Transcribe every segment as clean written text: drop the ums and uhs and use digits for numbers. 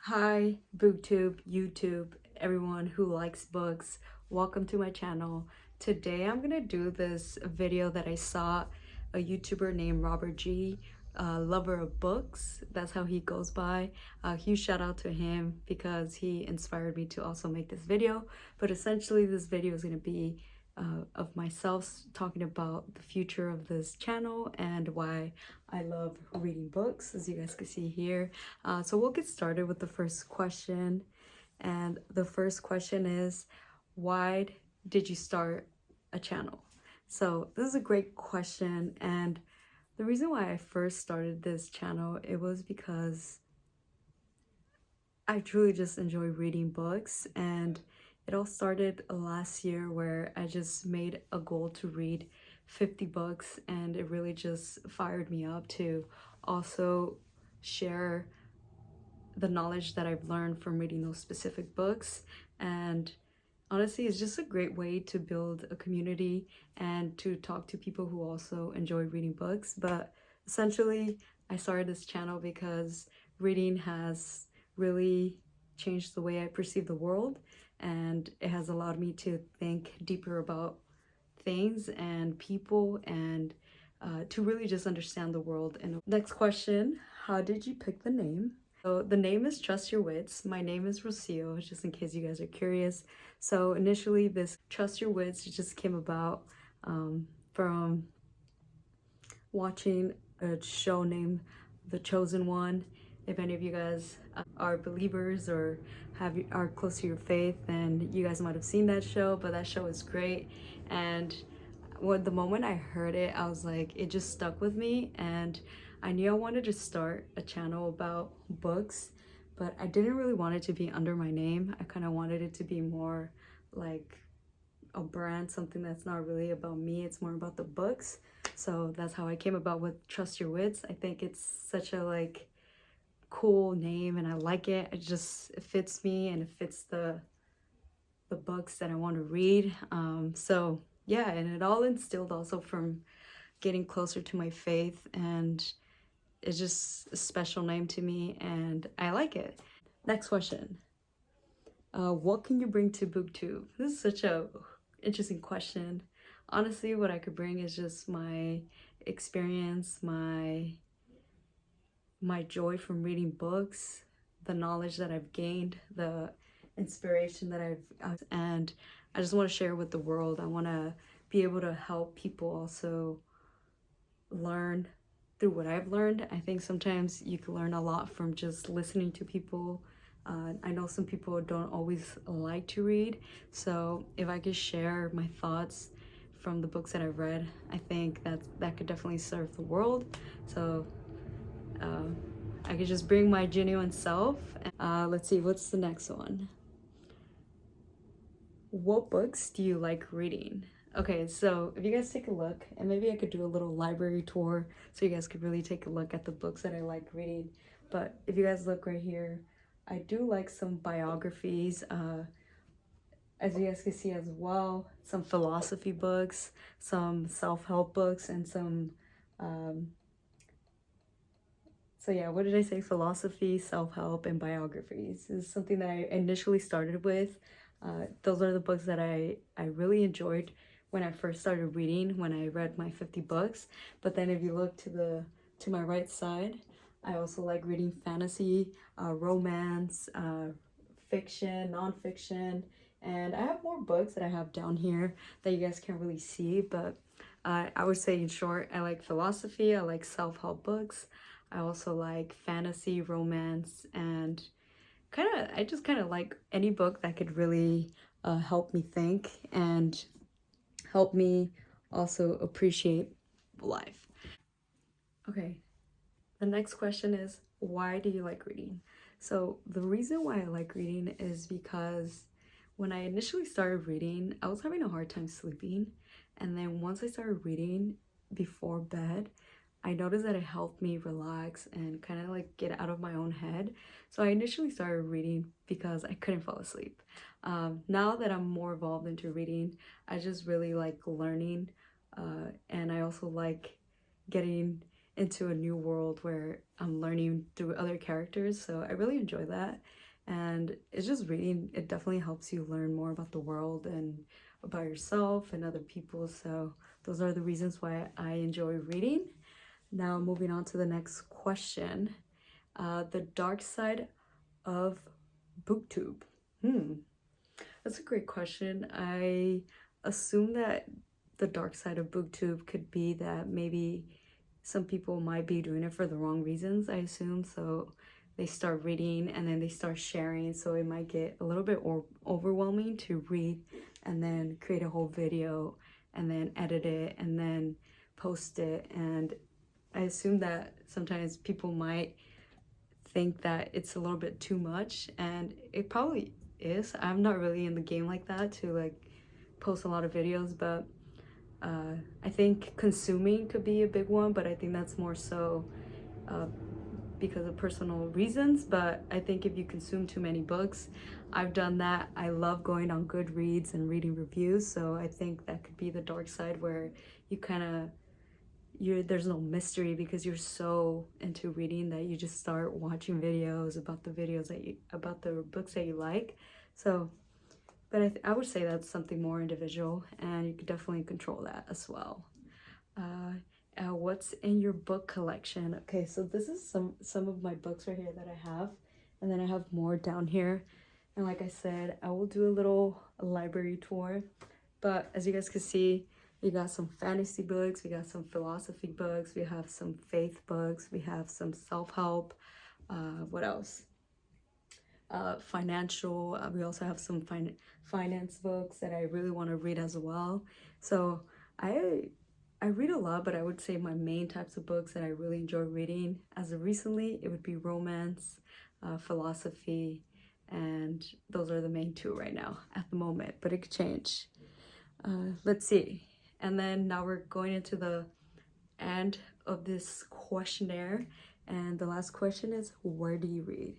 Hi, Booktube, YouTube, everyone who likes books. Welcome to my channel. Today I'm gonna do this video that I saw a YouTuber named Robert G, lover of books. That's how he goes by. Huge shout out to him because he inspired me to also make this video. But essentially, this video is gonna be of myself talking about the future of this channel and why I love reading books, as you guys can see here. So we'll get started with the first question. And the first question is, why did you start a channel? So this is a great question. And the reason why I first started this channel, it was because I truly just enjoy reading books, and it all started last year where I just made a goal to read 50 books, and it really just fired me up to also share the knowledge that I've learned from reading those specific books. And honestly, it's just a great way to build a community and to talk to people who also enjoy reading books. But essentially, I started this channel because reading has really changed the way I perceive the world, and it has allowed me to think deeper about things and people, and to really just understand the world. And next question, how did you pick the name? So the name is Trust Your Wits. My name is Rocio, just in case you guys are curious. So initially, this Trust Your Wits just came about from watching a show named The Chosen One. If any of you guys are believers or are close to your faith, then you guys might have seen that show. But that show is great, and the moment I heard it, I was like, it just stuck with me, and I knew I wanted to start a channel about books, but I didn't really want it to be under my name. I kind of wanted it to be more like a brand, something that's not really about me, it's more about the books. So that's how I came about with Trust Your Wits. I think it's such a cool name, and I like it. It fits me, and it fits the books that I want to read. So yeah, and it all instilled also from getting closer to my faith, and it's just a special name to me, and I like it. Next question. What can you bring to Booktube? This is such a interesting question. Honestly, what I could bring is just my experience, my joy from reading books, the knowledge that I've gained, the inspiration that and I just want to share with the world. I want to be able to help people also learn through what I've learned. I think sometimes you can learn a lot from just listening to people. I know some people don't always like to read, so if I could share my thoughts from the books that I've read, I think that could definitely serve the world. So I could just bring my genuine self. Let's see, what's the next one? What books do you like reading? Okay, so if you guys take a look, and maybe I could do a little library tour so you guys could really take a look at the books that I like reading. But if you guys look right here, I do like some biographies, as you guys can see as well, some philosophy books, some self-help books, and some so yeah, what did I say? Philosophy, self-help, and biographies. This is something that I initially started with. Those are the books that I really enjoyed when I first started reading, when I read my 50 books. But then if you look to my right side, I also like reading fantasy, romance, fiction, nonfiction, and I have more books that I have down here that you guys can't really see, but I would say in short, I like philosophy, I like self-help books, I also like fantasy, romance, and I just kind of like any book that could really help me think and help me also appreciate life. Okay, the next question is, why do you like reading? So the reason why I like reading is because when I initially started reading, I was having a hard time sleeping. And then once I started reading before bed, I noticed that it helped me relax and kind of get out of my own head. So I initially started reading because I couldn't fall asleep. Now that I'm more evolved into reading, I just really like learning, and I also like getting into a new world where I'm learning through other characters. So I really enjoy that. And it's just reading, it definitely helps you learn more about the world and about yourself and other people. So those are the reasons why I enjoy reading. Now moving on to the next question. The dark side of Booktube. That's a great question. I assume that the dark side of Booktube could be that maybe some people might be doing it for the wrong reasons, I assume. So they start reading and then they start sharing, so it might get a little bit overwhelming to read and then create a whole video and then edit it and then post it. And I assume that sometimes people might think that it's a little bit too much, and it probably is. I'm not really in the game like that to like post a lot of videos, but I think consuming could be a big one, but I think that's more so because of personal reasons. But I think if you consume too many books, I've done that. I love going on Goodreads and reading reviews, so I think that could be the dark side where you kind of there's no mystery because you're so into reading that you just start watching videos about the books that you like. So but I would say that's something more individual, and you could definitely control that as well. What's in your book collection? Okay, so this is some of my books right here that I have, and then I have more down here. And like I said, I will do a little library tour. But as you guys can see, we got some fantasy books, we got some philosophy books, we have some faith books, we have some self-help. What else? Financial. We also have some finance books that I really want to read as well. So I read a lot, but I would say my main types of books that I really enjoy reading as of recently, it would be romance, philosophy, and those are the main two right now at the moment, but it could change. Let's see. And then now we're going into the end of this questionnaire, and the last question is, where do you read?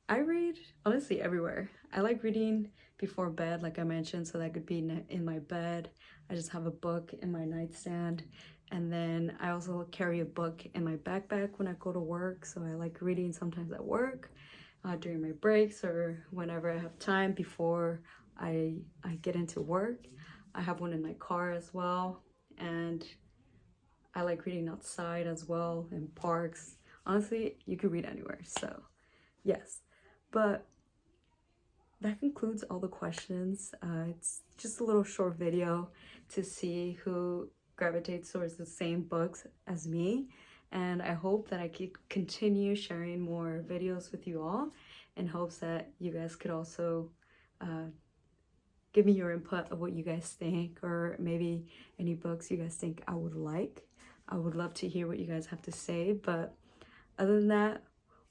I read honestly everywhere. I like reading before bed, like I mentioned, so that could be in my bed. I just have a book in my nightstand, and then I also carry a book in my backpack when I go to work. So I like reading sometimes at work, during my breaks, or whenever I have time before I get into work. I have one in my car as well, and I like reading outside as well, in parks. Honestly, you could read anywhere, so yes. But that concludes all the questions. It's just a little short video to see who gravitates towards the same books as me. And I hope that I could continue sharing more videos with you all, in hopes that you guys could also give me your input of what you guys think, or maybe any books you guys think I would like. I would love to hear what you guys have to say. But other than that,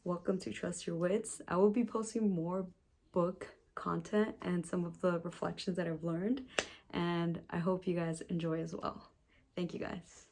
welcome to Trust Your Wits. I will be posting more book content and some of the reflections that I've learned, and I hope you guys enjoy as well. Thank you guys.